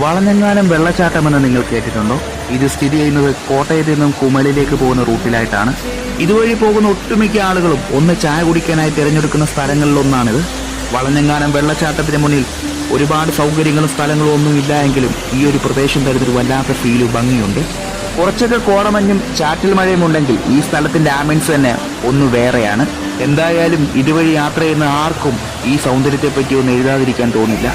വളഞ്ഞെങ്ങാനം വെള്ളച്ചാട്ടമെന്ന് നിങ്ങൾ കേട്ടിട്ടുണ്ടോ? ഇത് സ്ഥിതി ചെയ്യുന്നത് കോട്ടയത്ത് നിന്നും കുമളിയിലേക്ക് പോകുന്ന റൂട്ടിലായിട്ടാണ്. ഇതുവഴി പോകുന്ന ഒട്ടുമിക്ക ആളുകളും ഒന്ന് ചായ കുടിക്കാനായി തിരഞ്ഞെടുക്കുന്ന സ്ഥലങ്ങളിലൊന്നാണിത്. വളഞ്ഞെങ്ങാനം വെള്ളച്ചാട്ടത്തിന് മുന്നിൽ ഒരുപാട് സൗകര്യങ്ങളും സ്ഥലങ്ങളും ഒന്നും ഇല്ല എങ്കിലും ഈ ഒരു പ്രദേശം തരുന്നൊരു വല്ലാത്ത ഫീലും ഭംഗിയുണ്ട്. കുറച്ചൊക്കെ കോടമഞ്ഞും ചാറ്റൽ മഴയും ഉണ്ടെങ്കിൽ ഈ സ്ഥലത്തിന്റെ ആംബിയൻസ് തന്നെ ഒന്ന് വേറെയാണ്. എന്തായാലും ഇതുവഴി യാത്ര ചെയ്യുന്ന ആർക്കും ഈ സൗന്ദര്യത്തെ പറ്റി ഒന്നും എഴുതാതിരിക്കാൻ തോന്നില്ല.